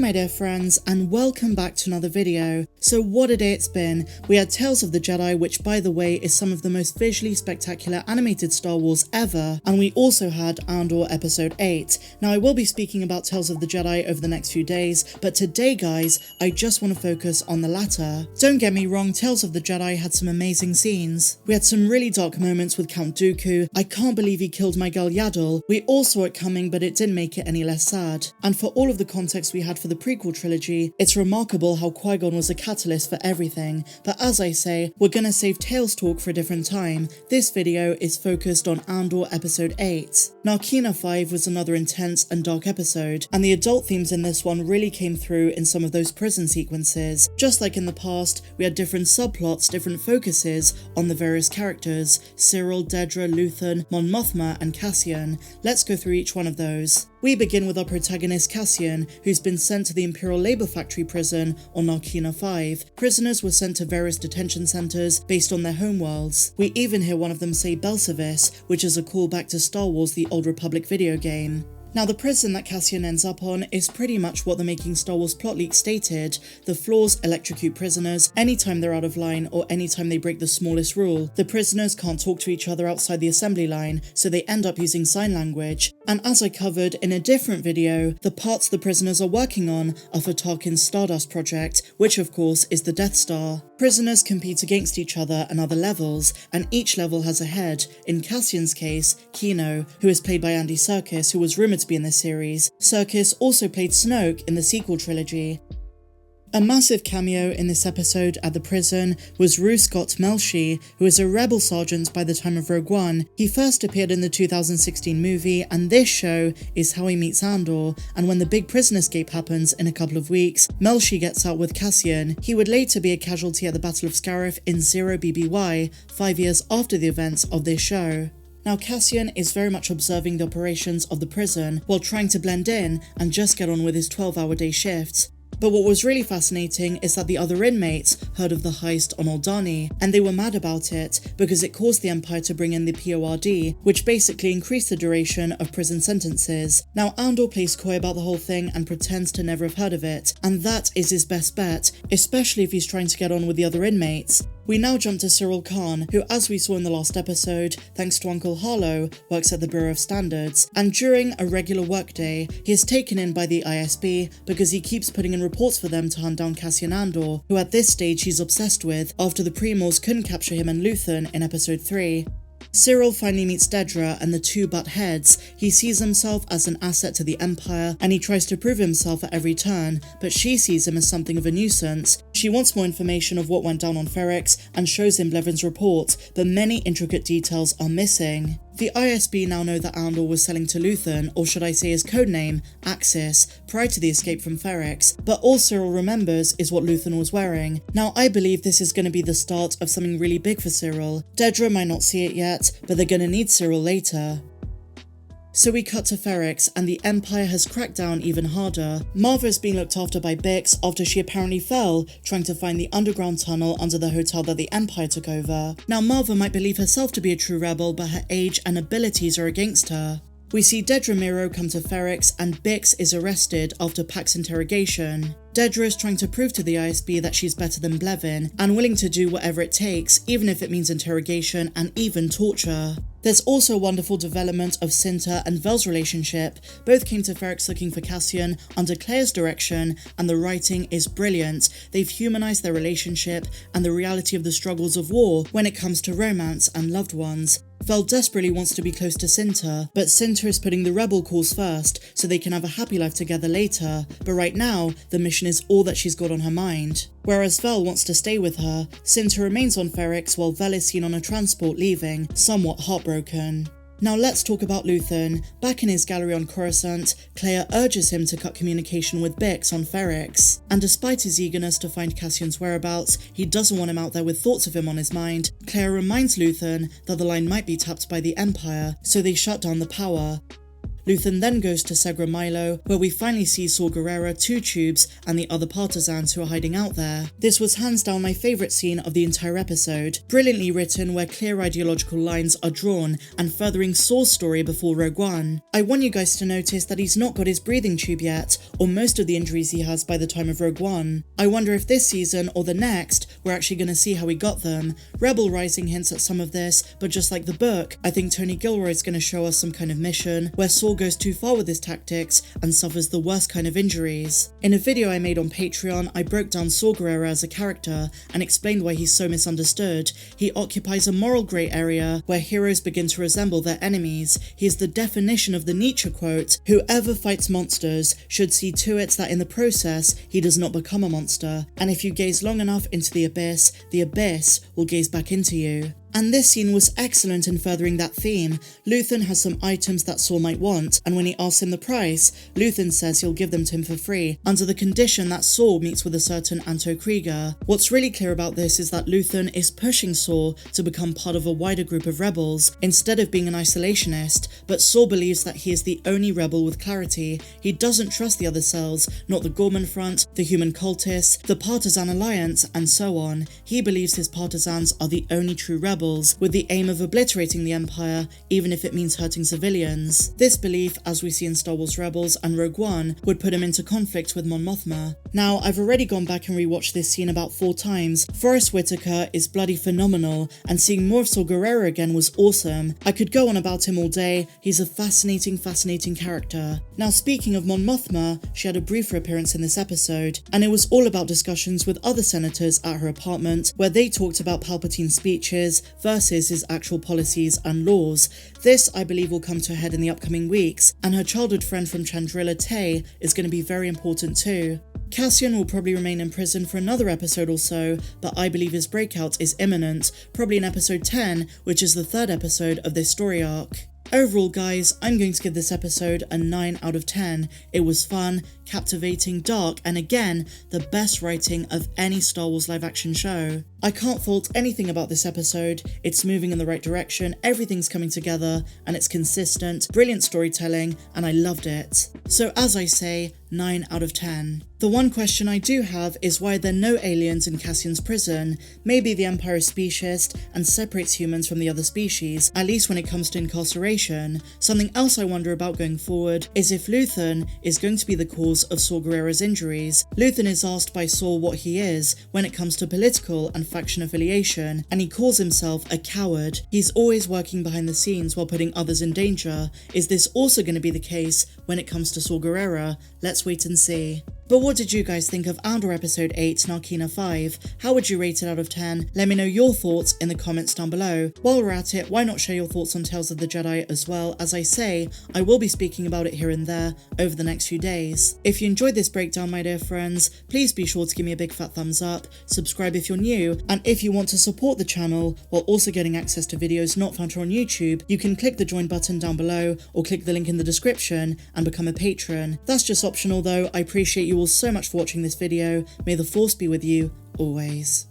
my dear friends, and welcome back to another video. So what a day it's been. We had Tales of the Jedi, which by the way is some of the most visually spectacular animated Star Wars ever, and we also had Andor episode 8. Now I will be speaking about Tales of the Jedi over the next few days, but today guys, I just want to focus on the latter. Don't get me wrong, Tales of the Jedi had some amazing scenes. We had some really dark moments with Count Dooku. I can't believe he killed my girl Yaddle. We all saw it coming, but it didn't make it any less sad. And for all of the context we had for the prequel trilogy, it's remarkable how Qui-Gon was a catalyst for everything, but as I say, we're gonna save Tales talk for a different time. This video is focused on Andor episode 8. Narkina 5 was another intense and dark episode, and the adult themes in this one really came through in some of those prison sequences. Just like in the past, we had different subplots, different focuses on the various characters: Cyril, Dedra, Luthen, Mon Mothma and Cassian. Let's go through each one of those. We begin with our protagonist Cassian, who's been sent to the Imperial Labour Factory prison on Narkina 5. Prisoners were sent to various detention centres based on their homeworlds. We even hear one of them say Belsavis, which is a callback to Star Wars The Old Republic video game. Now the prison that Cassian ends up on is pretty much what the Making Star Wars plot leak stated. The floors electrocute prisoners anytime they're out of line or anytime they break the smallest rule. The prisoners can't talk to each other outside the assembly line, so they end up using sign language. And as I covered in a different video, the parts the prisoners are working on are for Tarkin's Stardust project, which of course is the Death Star. Prisoners compete against each other and other levels, and each level has a head. In Cassian's case, Kino, who is played by Andy Serkis, who was rumoured to be in this series. Serkis also played Snoke in the sequel trilogy. A massive cameo in this episode at the prison was Rue Scott Melshi, who is a rebel sergeant by the time of Rogue One. He first appeared in the 2016 movie, and this show is how he meets Andor, and when the big prison escape happens in a couple of weeks, Melshi gets out with Cassian. He would later be a casualty at the Battle of Scarif in 0BBY, 5 years after the events of this show. Now Cassian is very much observing the operations of the prison while trying to blend in and just get on with his 12-hour day shifts. But what was really fascinating is that the other inmates heard of the heist on Aldhani, and they were mad about it because it caused the Empire to bring in the PORD, which basically increased the duration of prison sentences. Now Andor plays coy about the whole thing and pretends to never have heard of it, and that is his best bet, especially if he's trying to get on with the other inmates. We now jump to Cyril Khan, who, as we saw in the last episode, thanks to Uncle Harlow, works at the Bureau of Standards, and during a regular workday, he is taken in by the ISB because he keeps putting in reports for them to hunt down Cassian Andor, who at this stage he's obsessed with after the Primals couldn't capture him and Luthen in episode 3. Cyril finally meets Dedra and the two butt heads. He sees himself as an asset to the Empire and he tries to prove himself at every turn, but she sees him as something of a nuisance. She wants more information of what went down on Ferrix and shows him Blevins' report, but many intricate details are missing. The ISB now know that Andor was selling to Luthen, or should I say his codename, Axis, prior to the escape from Ferrix, but all Cyril remembers is what Luthen was wearing. Now I believe this is going to be the start of something really big for Cyril. Dedra might not see it yet, but they're going to need Cyril later. So we cut to Ferrix, and the Empire has cracked down even harder. Marva is being looked after by Bix after she apparently fell trying to find the underground tunnel under the hotel that the Empire took over. Now Marva might believe herself to be a true rebel, but her age and abilities are against her. We see Dedra Meero come to Ferrix, and Bix is arrested after Pax's interrogation. Dedra is trying to prove to the ISB that she's better than Blevin, and willing to do whatever it takes, even if it means interrogation and even torture. There's also a wonderful development of Cinta and Vel's relationship. Both came to Ferrix looking for Cassian under Claire's direction, and the writing is brilliant. They've humanized their relationship and the reality of the struggles of war when it comes to romance and loved ones. Vel desperately wants to be close to Cinta, but Cinta is putting the rebel cause first so they can have a happy life together later, but right now, the mission is all that she's got on her mind. Whereas Vel wants to stay with her, Cinta remains on Ferrix while Vel is seen on a transport leaving, somewhat heartbroken. Now let's talk about Luthen. Back in his gallery on Coruscant, Claire urges him to cut communication with Bix on Ferrix. And despite his eagerness to find Cassian's whereabouts, he doesn't want him out there with thoughts of him on his mind. Claire reminds Luthen that the line might be tapped by the Empire, so they shut down the power. Luthen then goes to Segra Milo, where we finally see SawGRera, Two Tubes, and the other partisans who are hiding out there. This was hands down my favourite scene of the entire episode. Brilliantly written, where clear ideological lines are drawn and furthering Saw's story before Rogue One. I want you guys to notice that he's not got his breathing tube yet, or most of the injuries he has by the time of Rogue One. I wonder if this season or the next, we're actually going to see how he got them. Rebel Rising hints at some of this, but just like the book, I think Tony Gilroy is going to show us some kind of mission where Saw goes too far with his tactics and suffers the worst kind of injuries. In a video I made on Patreon, I broke down SawGRera as a character and explained why he's so misunderstood. He occupies a moral grey area where heroes begin to resemble their enemies. He is the definition of the Nietzsche quote, "Whoever fights monsters should see to it that in the process he does not become a monster, and if you gaze long enough into the abyss will gaze back into you." And this scene was excellent in furthering that theme. Luthen has some items that Saw might want, and when he asks him the price, Luthen says he'll give them to him for free, under the condition that Saw meets with a certain Anto Krieger. What's really clear about this is that Luthen is pushing Saw to become part of a wider group of rebels, instead of being an isolationist, but Saw believes that he is the only rebel with clarity. He doesn't trust the other cells, not the Gorman Front, the human cultists, the Partisan Alliance, and so on. He believes his partisans are the only true rebels, with the aim of obliterating the Empire, even if it means hurting civilians. This belief, as we see in Star Wars Rebels and Rogue One, would put him into conflict with Mon Mothma. Now, I've already gone back and rewatched this scene about 4 times. Forrest Whitaker is bloody phenomenal, and seeing more of SawGRera again was awesome. I could go on about him all day. He's a fascinating character. Now, speaking of Mon Mothma, she had a briefer appearance in this episode, and it was all about discussions with other senators at her apartment, where they talked about Palpatine's speeches versus his actual policies and laws. This, I believe, will come to a head in the upcoming weeks, and her childhood friend from Chandrila, Tay, is going to be very important too. Cassian will probably remain in prison for another episode or so, but I believe his breakout is imminent, probably in episode 10, which is the 3rd episode of this story arc. Overall, guys, I'm going to give this episode a 9 out of 10. It was fun, captivating, dark, and again, the best writing of any Star Wars live-action show. I can't fault anything about this episode. It's moving in the right direction, everything's coming together, and it's consistent, brilliant storytelling, and I loved it. So as I say, 9 out of 10. The one question I do have is why there are no aliens in Cassian's prison. Maybe the Empire is speciest and separates humans from the other species, at least when it comes to incarceration. Something else I wonder about going forward is if Luthen is going to be the cause of SawGRera's injuries. Luthen is asked by Saw what he is when it comes to political and faction affiliation, and he calls himself a coward. He's always working behind the scenes while putting others in danger. Is this also going to be the case when it comes to SawGRera? Let's wait and see. But what did you guys think of Andor Episode 8, Narkina 5? How would you rate it out of 10? Let me know your thoughts in the comments down below. While we're at it, why not share your thoughts on Tales of the Jedi as well? As I say, I will be speaking about it here and there over the next few days. If you enjoyed this breakdown, my dear friends, please be sure to give me a big fat thumbs up, subscribe if you're new, and if you want to support the channel while also getting access to videos not found here on YouTube, you can click the join button down below or click the link in the description and become a patron. That's just optional though. I appreciate you all so much for watching this video. May the Force be with you always.